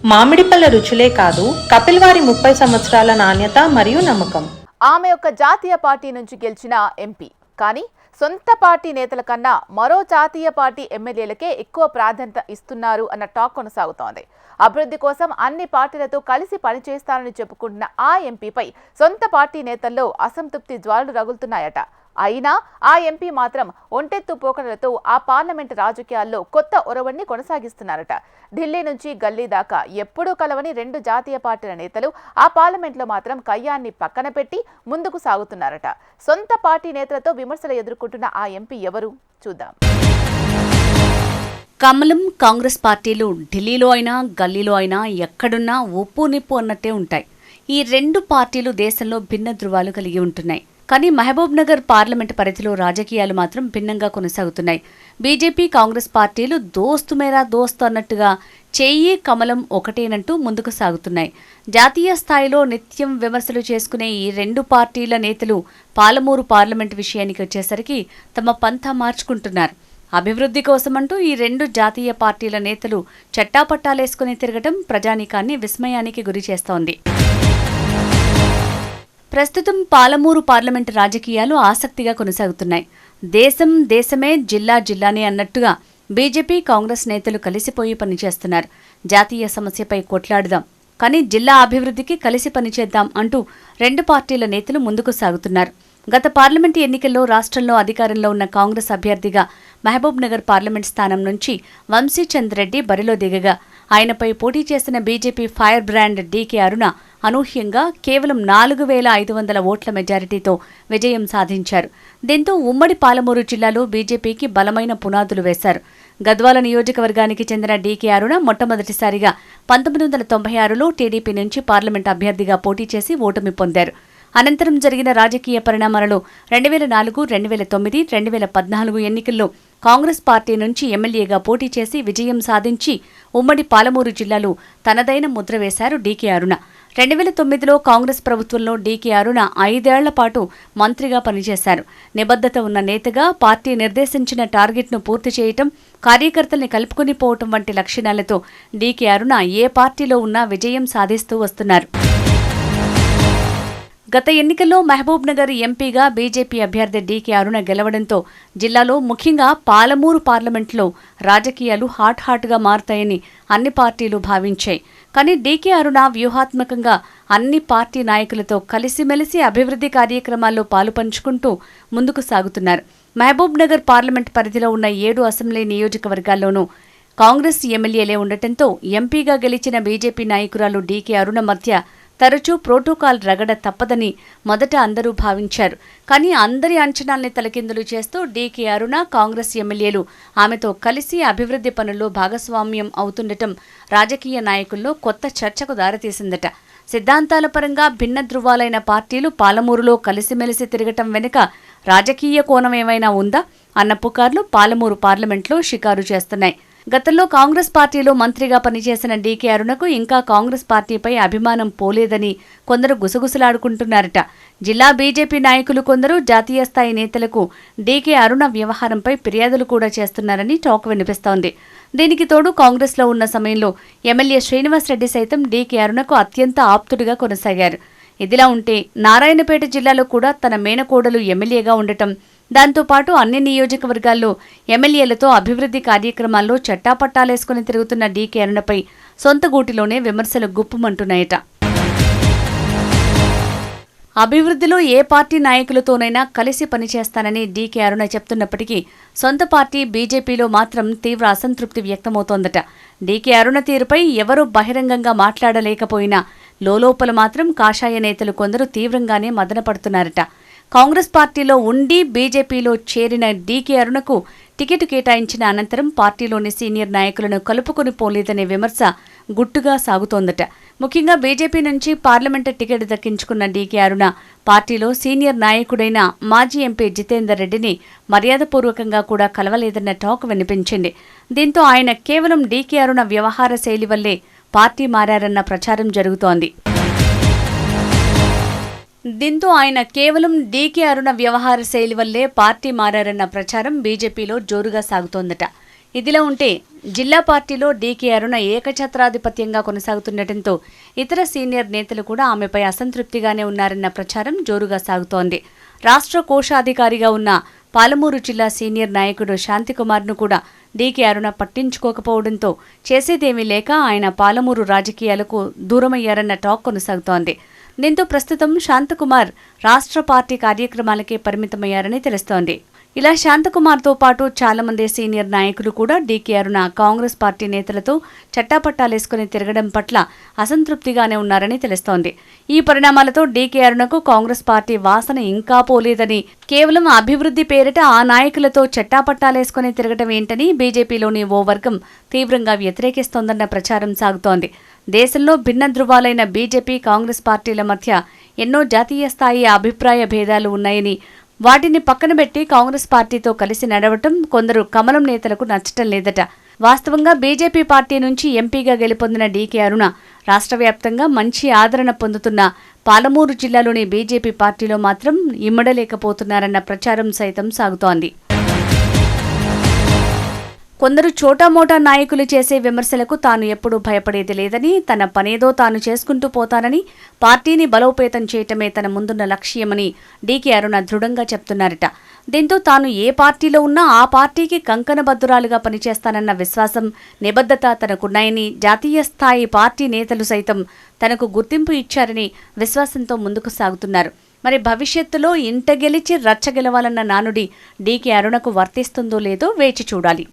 మామిడిపళ్ళ రుచులే కాదు, కపిల్ వారి 30 సంవత్సరాల నాణ్యత మరియు నమ్మకం. ఆమె ఒక జాతీయ పార్టీ నుంచి గెలిచిన ఎంపీ, కానీ సొంత పార్టీ నేతల కన్నా మరో జాతీయ పార్టీ ఎమ్మెల్యేలకే ఎక్కువ ప్రాధాన్యత ఇస్తున్నారు అన్న టాక్ కొనసాగుతోంది. అభివృద్ధి కోసం అన్ని పార్టీలతో కలిసి పనిచేస్తానని చెప్పుకుంటున్న ఆ ఎంపీపై సొంత పార్టీ నేతల్లో అసంతృప్తి జ్వాలలు రగులుతున్నాయట. అయినా ఆ ఎంపీ మాత్రం ఒంటెత్తు పోకడలతో ఆ పార్లమెంటు రాజకీయాల్లో కొత్త ఒరవడిని కొనసాగిస్తున్నారట. ఢిల్లీ నుంచి గల్లీ దాకా ఎప్పుడూ కలవని రెండు జాతీయ పార్టీల నేతలు ఆ పార్లమెంట్లో మాత్రం కయ్యాన్ని పక్కన పెట్టి ముందుకు సాగుతున్నారట. సొంత పార్టీ నేతలతో విమర్శలు ఎదుర్కొంటున్న ఆ ఎంపీ ఎవరు చూద్దాం. కమలం కాంగ్రెస్ పార్టీలు ఢిల్లీలో అయినా గల్లీలో అయినా ఎక్కడున్నా ఉప్పు నిప్పు అన్నట్టే ఉంటాయి. ఈ రెండు పార్టీలు దేశంలో భిన్న ధృవాలు కలిగి ఉంటున్నాయి. కానీ మహబూబ్ నగర్ పార్లమెంటు పరిధిలో రాజకీయాలు మాత్రం భిన్నంగా కొనసాగుతున్నాయి. బీజేపీ కాంగ్రెస్ పార్టీలు దోస్తు మేరా దోస్తు అన్నట్టుగా చెయ్యి కమలం ఒకటేనంటూ ముందుకు సాగుతున్నాయి. జాతీయ స్థాయిలో నిత్యం విమర్శలు చేసుకునే ఈ రెండు పార్టీల నేతలు పాలమూరు పార్లమెంటు విషయానికి వచ్చేసరికి తమ పంథా మార్చుకుంటున్నారు. అభివృద్ధి కోసమంటూ ఈ రెండు జాతీయ పార్టీల నేతలు చట్టాపట్టాలేసుకుని తిరగటం ప్రజానీకాన్ని విస్మయానికి గురి చేస్తోంది. ప్రస్తుతం పాలమూరు పార్లమెంటు రాజకీయాలు ఆసక్తిగా కొనసాగుతున్నాయి. దేశం దేశమే, జిల్లా జిల్లానే అన్నట్టుగా బీజేపీ కాంగ్రెస్ నేతలు కలిసిపోయి పనిచేస్తున్నారు. జాతీయ సమస్యపై కొట్లాడుదాం, కానీ జిల్లా అభివృద్ధికి కలిసి పనిచేద్దాం అంటూ రెండు పార్టీల నేతలు ముందుకు సాగుతున్నారు. గత పార్లమెంటు ఎన్నికల్లో రాష్ట్రంలో అధికారంలో ఉన్న కాంగ్రెస్ అభ్యర్థిగా మహబూబ్ నగర్ పార్లమెంట్ స్థానం నుంచి వంశీచంద్ రెడ్డి బరిలో దిగగా ఆయనపై పోటీ చేసిన బీజేపీ ఫైర్ బ్రాండ్ డీకే అరుణ అనూహ్యంగా కేవలం 4,500 ఓట్ల మెజారిటీతో విజయం సాధించారు. దీంతో ఉమ్మడి పాలమూరు జిల్లాలో బీజేపీకి బలమైన పునాదులు వేశారు. గద్వాల నియోజకవర్గానికి చెందిన డీకే అరుణ మొట్టమొదటిసారిగా 1996లో టీడీపీ నుంచి పార్లమెంట్ అభ్యర్థిగా పోటీ చేసి ఓటమి పొందారు. అనంతరం జరిగిన రాజకీయ పరిణామాలలో 2004, 2009, 2014 ఎన్నికల్లో కాంగ్రెస్ పార్టీ నుంచి ఎమ్మెల్యేగా పోటీ చేసి విజయం సాధించి ఉమ్మడి పాలమూరు జిల్లాలో తనదైన ముద్ర వేశారు డీకే అరుణ. 2009లో కాంగ్రెస్ ప్రభుత్వంలో డీకే అరుణ 5 ఏళ్ల పాటు మంత్రిగా పనిచేశారు. నిబద్ధత ఉన్న నేతగా పార్టీ నిర్దేశించిన టార్గెట్ను పూర్తి చేయటం, కార్యకర్తల్ని కలుపుకుని పోవటం వంటి లక్షణాలతో డీకే అరుణ ఏ పార్టీలో ఉన్నా విజయం సాధిస్తూ వస్తున్నారు. గత ఎన్నికల్లో మహబూబ్ నగర్ ఎంపీగా బీజేపీ అభ్యర్థి డీకే అరుణ గెలవడంతో జిల్లాలో ముఖ్యంగా పాలమూరు పార్లమెంట్లో రాజకీయాలు హాట్గా మారతాయని అన్ని పార్టీలు భావించాయి. కానీ డీకే అరుణ వ్యూహాత్మకంగా అన్ని పార్టీ నాయకులతో కలిసిమెలిసి అభివృద్ధి కార్యక్రమాల్లో పాలుపంచుకుంటూ ముందుకు సాగుతున్నారు. మహబూబ్ నగర్ పార్లమెంట్ పరిధిలో ఉన్న 7 అసెంబ్లీ నియోజకవర్గాల్లోనూ కాంగ్రెస్ ఎమ్మెల్యేలే ఉండటంతో ఎంపీగా గెలిచిన బీజేపీ నాయకురాలు డీకే అరుణ మధ్య తరచూ ప్రోటోకాల్ రగడ తప్పదని మొదట అందరూ భావించారు. కానీ అందరి అంచనాల్ని తలకిందులు చేస్తూ డీకే అరుణ, కాంగ్రెస్ ఎమ్మెల్యేలు ఆమెతో కలిసి అభివృద్ధి పనుల్లో భాగస్వామ్యం అవుతుండటం రాజకీయ నాయకుల్లో కొత్త చర్చకు దారితీసిందట. సిద్ధాంతాల పరంగా భిన్న ధృవాలైన పార్టీలు పాలమూరులో కలిసిమెలిసి తిరగటం వెనుక రాజకీయ కోణం ఏమైనా ఉందా అన్న పుకార్లు పాలమూరు పార్లమెంట్లో షికారు చేస్తున్నాయి. గతంలో కాంగ్రెస్ పార్టీలో మంత్రిగా పనిచేసిన డీకే అరుణకు ఇంకా కాంగ్రెస్ పార్టీపై అభిమానం పోలేదని కొందరు గుసగుసలాడుకుంటున్నారట. జిల్లా బీజేపీ నాయకులు కొందరు జాతీయ స్థాయి నేతలకు డీకే అరుణ వ్యవహారంపై ఫిర్యాదులు కూడా చేస్తున్నారని టాక్ వినిపిస్తోంది. దీనికి తోడు కాంగ్రెస్లో ఉన్న సమయంలో ఎమ్మెల్యే శ్రీనివాసరెడ్డి సైతం డీకే అరుణకు అత్యంత ఆప్తుడిగా కొనసాగారు. ఇదిలా ఉంటే నారాయణపేట జిల్లాలో కూడా తన మేనకోడలు ఎమ్మెల్యేగా ఉండటం, దాంతోపాటు అన్ని నియోజకవర్గాల్లో ఎమ్మెల్యేలతో అభివృద్ధి కార్యక్రమాల్లో చట్టాపట్టాలేసుకుని తిరుగుతున్న డీకే అరుణపై సొంత గూటిలోనే విమర్శలు గుప్పుమంటున్నాయట. అభివృద్ధిలో ఏ పార్టీ నాయకులతోనైనా కలిసి పనిచేస్తానని డీకే అరుణ చెప్తున్నప్పటికీ సొంత పార్టీ బీజేపీలో మాత్రం తీవ్ర అసంతృప్తి వ్యక్తమవుతోందట. డీకే అరుణ తీరుపై ఎవరూ బహిరంగంగా మాట్లాడలేకపోయినా లోలోపల మాత్రం కాషాయ నేతలు కొందరు తీవ్రంగానే మదనపడుతున్నారట. కాంగ్రెస్ పార్టీలో ఉండి బీజేపీలో చేరిన డీకే అరుణకు టికెట్ కేటాయించిన అనంతరం పార్టీలోని సీనియర్ నాయకులను కలుపుకుని పోలేదనే విమర్శ గుట్టుగా సాగుతోందట. ముఖ్యంగా బీజేపీ నుంచి పార్లమెంటు టికెట్ దక్కించుకున్న డీకే అరుణ పార్టీలో సీనియర్ నాయకుడైన మాజీ ఎంపీ జితేందర్ రెడ్డిని మర్యాదపూర్వకంగా కూడా కలవలేదన్న టాక్ వినిపించింది. దీంతో ఆయన కేవలం డీకే అరుణ వ్యవహార శైలి వల్లే పార్టీ మారారన్న ప్రచారం జరుగుతోంది. దీంతో ఆయన కేవలం డీకే అరుణ వ్యవహార శైలి వల్లే పార్టీ మారారన్న ప్రచారం బీజేపీలో జోరుగా సాగుతోందట. ఇదిలా ఉంటే జిల్లా పార్టీలో డీకే అరుణ ఏకఛత్రాధిపత్యంగా కొనసాగుతుండటంతో ఇతర సీనియర్ నేతలు కూడా ఆమెపై అసంతృప్తిగానే ఉన్నారన్న ప్రచారం జోరుగా సాగుతోంది. రాష్ట్ర కోశాధికారిగా ఉన్న పాలమూరు జిల్లా సీనియర్ నాయకుడు శాంతికుమార్ను కూడా డీకే అరుణ పట్టించుకోకపోవడంతో చేసేదేమీ లేక ఆయన పాలమూరు రాజకీయాలకు దూరమయ్యారన్న టాక్ కొనసాగుతోంది. దీంతో ప్రస్తుతం శాంతకుమార్ రాష్ట్ర పార్టీ కార్యక్రమాలకే పరిమితమయ్యారని తెలుస్తోంది. ఇలా శాంతకుమార్తో పాటు చాలా మంది సీనియర్ నాయకులు కూడా డీకే అరుణ కాంగ్రెస్ పార్టీ నేతలతో చట్టాపట్టాలేసుకుని తిరగడం పట్ల అసంతృప్తిగానే ఉన్నారని తెలుస్తోంది. ఈ పరిణామాలతో డీకే అరుణకు కాంగ్రెస్ పార్టీ వాసన ఇంకా పోలేదని, కేవలం అభివృద్ధి పేరిట ఆ నాయకులతో చట్టాపట్టాలేసుకుని తిరగడం ఏంటని బీజేపీలోని ఓ వర్గం తీవ్రంగా వ్యతిరేకిస్తోందన్న ప్రచారం సాగుతోంది. దేశంలో భిన్న ధృవాలైన బీజేపీ, కాంగ్రెస్ పార్టీల మధ్య ఎన్నో జాతీయ స్థాయి అభిప్రాయ భేదాలు ఉన్నాయని, వాటిని పక్కన పెట్టి కాంగ్రెస్ పార్టీతో కలిసి నడవటం కొందరు కమలం నేతలకు నచ్చటం లేదట. వాస్తవంగా బీజేపీ పార్టీ నుంచి ఎంపీగా గెలుపొందిన డీకే అరుణ రాష్ట్ర వ్యాప్తంగా మంచి ఆదరణ పొందుతున్న పాలమూరు జిల్లాలోని బీజేపీ పార్టీలో మాత్రం ఇమ్మడలేకపోతున్నారన్న ప్రచారం సైతం సాగుతోంది. కొందరు చోటామోటా నాయకులు చేసే విమర్శలకు తాను ఎప్పుడూ భయపడేది లేదని, తన పనేదో తాను చేసుకుంటూ పోతానని, పార్టీని బలోపేతం చేయటమే తన ముందున్న లక్ష్యమని డీకే అరుణ దృఢంగా చెప్తున్నారట. దీంతో తాను ఏ పార్టీలో ఉన్నా ఆ పార్టీకి కంకణబద్దురాలుగా పనిచేస్తానన్న విశ్వాసం, నిబద్ధత తనకున్నాయని, జాతీయ స్థాయి పార్టీ నేతలు సైతం తనకు గుర్తింపు ఇచ్చారని విశ్వాసంతో ముందుకు సాగుతున్నారు. మరి భవిష్యత్తులో ఇంట గెలిచి రచ్చ గెలవాలన్న నానుడి డీకే అరుణకు వర్తిస్తుందో లేదో వేచి చూడాలి.